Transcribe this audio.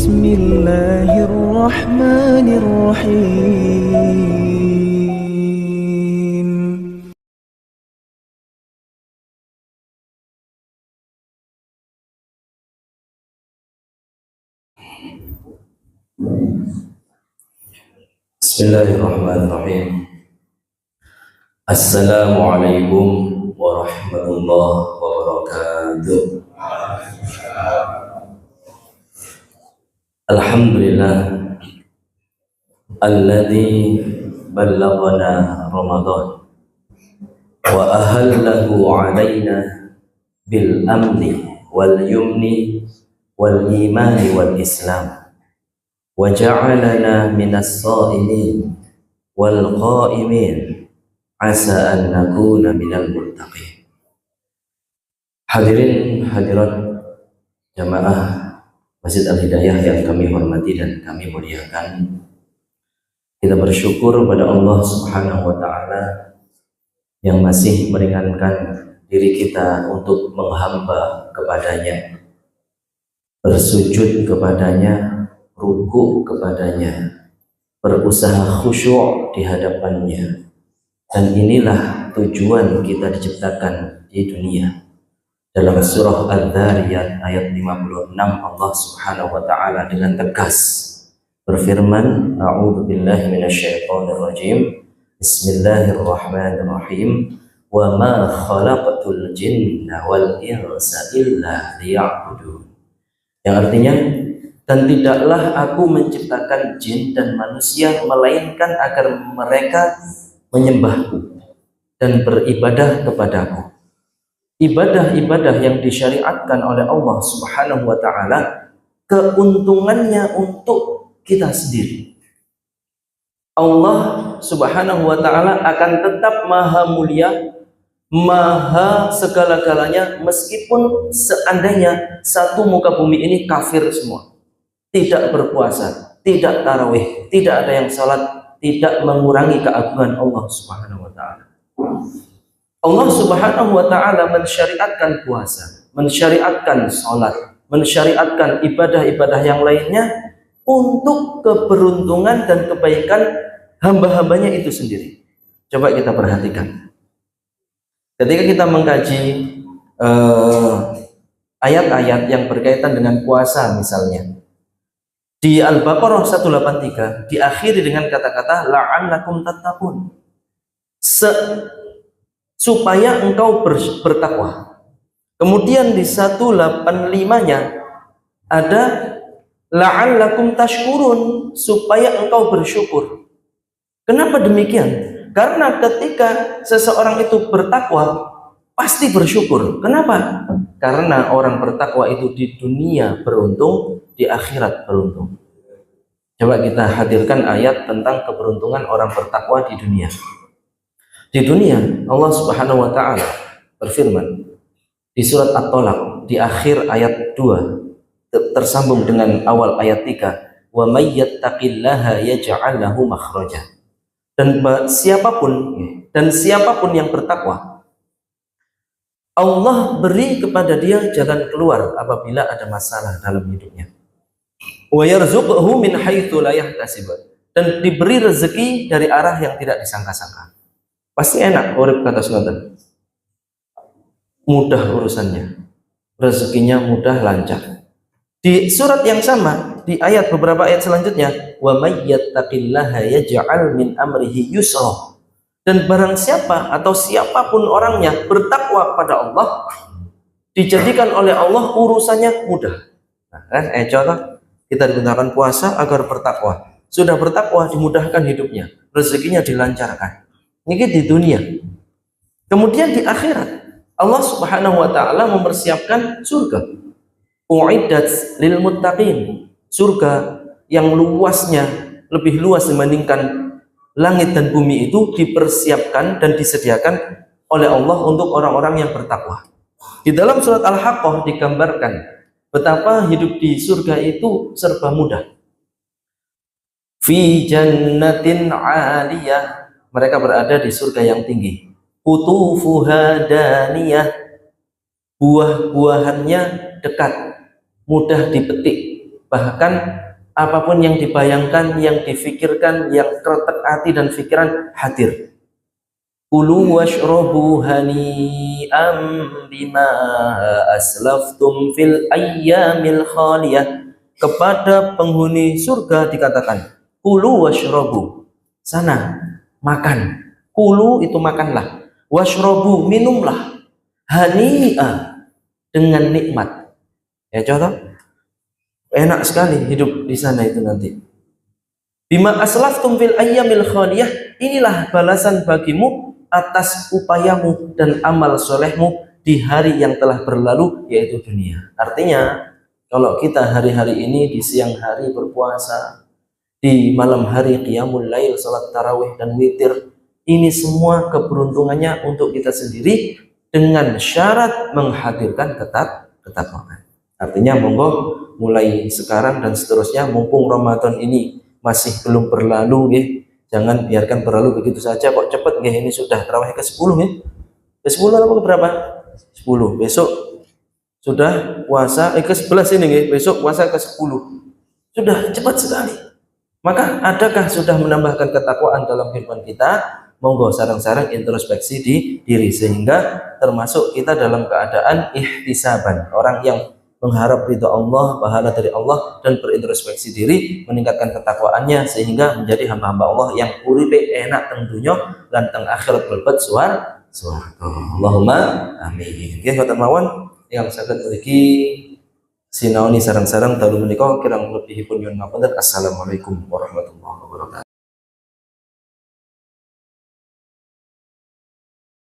بسم الله الرحمن الرحيم. Bismillahirrahmanirrahim. Assalamualaikum warahmatullahi wabarakatuh. Alhamdulillah alladzi ballaghana Ramadan wa ahallahu alaina bil amni wal yumni wal imani wal islam wa ja'alana minas sha'imin wal qa'imin asa an nakuna minal muttaqin. Hadirin hadirat jamaah Masjid Al-Hidayah yang kami hormati dan kami muliakan, kita bersyukur pada Allah Subhanahu wa Ta'ala yang masih meringankan diri kita untuk menghamba kepadanya, bersujud kepadanya, ruku kepadanya, berusaha khusyuk di hadapannya. Dan inilah tujuan kita diciptakan di dunia. Dalam surah Al-Dhariyat ayat 56 Allah Subhanahu wa Ta'ala dengan tegas berfirman, A'udzubillahi minasyaitonirrajim. Bismillahirrahmanirrahim. Wa ma khalaqatul jinna wal insa illa liya'budun. Yang artinya, dan tidaklah aku menciptakan jin dan manusia melainkan agar mereka menyembahku dan beribadah kepadaku. Ibadah-ibadah yang disyariatkan oleh Allah Subhanahu wa Ta'ala, keuntungannya untuk kita sendiri. Allah Subhanahu wa Ta'ala akan tetap maha mulia, maha segala-galanya, meskipun seandainya satu muka bumi ini kafir semua, tidak berpuasa, tidak tarawih, tidak ada yang salat, tidak mengurangi keagungan Allah Subhanahu wa Ta'ala. Allah Subhanahu wa Ta'ala mensyariatkan puasa, mensyariatkan salat, mensyariatkan ibadah-ibadah yang lainnya untuk keberuntungan dan kebaikan hamba-hambanya itu sendiri. Coba kita perhatikan. Ketika kita mengkaji ayat-ayat yang berkaitan dengan puasa misalnya, di Al-Baqarah 183 diakhiri dengan kata-kata la'allakum tattaqun, supaya engkau bertakwa. Kemudian di 185-nya ada la'allakum tashkurun, supaya engkau bersyukur. Kenapa demikian? Karena ketika seseorang itu bertakwa pasti bersyukur. Kenapa? Karena orang bertakwa itu di dunia beruntung, di akhirat beruntung. Coba kita hadirkan ayat tentang keberuntungan orang bertakwa di dunia. Di dunia Allah Subhanahu wa Ta'ala berfirman di surat At-Tolaq di akhir ayat 2 tersambung dengan awal ayat 3, wa may yattaqillaha yaj'al lahu makhraja. Dan siapapun yang bertakwa, Allah beri kepada dia jalan keluar apabila ada masalah dalam hidupnya. Wa yarzuqhu min haitsu la yahtasib. Dan diberi rezeki dari arah yang tidak disangka-sangka. Pasti enak urip kata Sultan. Mudah urusannya. Rezekinya mudah, lancar. Di surat yang sama, di ayat beberapa ayat selanjutnya, wa may yattaqillaha yaj'al min amrihi yusra. Dan barang siapa atau siapapun orangnya bertakwa kepada Allah, dijadikan oleh Allah urusannya mudah. Nah, kan contoh kita digunakan puasa agar bertakwa. Sudah bertakwa dimudahkan hidupnya, rezekinya dilancarkan. Ini di dunia. Kemudian di akhirat Allah Subhanahu wa Ta'ala mempersiapkan surga. U'iddat lil muttaqin. Surga yang luasnya lebih luas dibandingkan langit dan bumi itu dipersiapkan dan disediakan oleh Allah untuk orang-orang yang bertakwa. Di dalam surat Al-Haqqah digambarkan betapa hidup di surga itu serba mudah. Fi jannatin 'aliyah. Mereka berada di surga yang tinggi. Qutufuha daniyah. Buah-buahannya dekat, mudah dipetik, Bahkan apapun yang dibayangkan, yang difikirkan, yang kretek hati dan pikiran hadir. Kulu washrabu hani'am bima aslaftum fil ayyamil khaliyah. Kepada penghuni surga dikatakan, kulu washrabu, sana makan. Kulu itu makanlah, washrabu minumlah, hani'a dengan nikmat. Ya contoh, enak sekali hidup di sana itu nanti. Bima aslaftum fil ayyamil khaliyah, inilah balasan bagimu atas upayamu dan amal solehmu di hari yang telah berlalu, yaitu dunia. Artinya, kalau kita hari-hari ini di siang hari berpuasa, di malam hari qiyamul lail, salat tarawih dan witir, ini semua keberuntungannya untuk kita sendiri dengan syarat menghadirkan ketakwaan. Artinya monggo mulai sekarang dan seterusnya, mumpung Ramadan ini masih belum berlalu, ya, jangan biarkan berlalu begitu saja. Kok cepet nggih, ini sudah tarawih ke-10 ya. Ke-10 atau ke berapa? 10. Besok sudah puasa ke-11 ini nggih, besok puasa ke-10. Sudah cepat sekali. Maka adakah sudah menambahkan ketakwaan dalam kehidupan kita? Monggo sarang-sarang introspeksi di diri, sehingga termasuk kita dalam keadaan ihtisaban, orang yang mengharap ridha Allah, pahala dari Allah, dan berintrospeksi diri, meningkatkan ketakwaannya sehingga menjadi hamba-hamba Allah yang uripe enak teng dunya lan teng akhirat mlebet swarga. Allahumma amin. Nggih ngoten mawon yang saged mriki sinaoni sareng-sareng dalu menika kirang lebihipun nyuwun ngapunten. Assalamualaikum warahmatullahi wabarakatuh.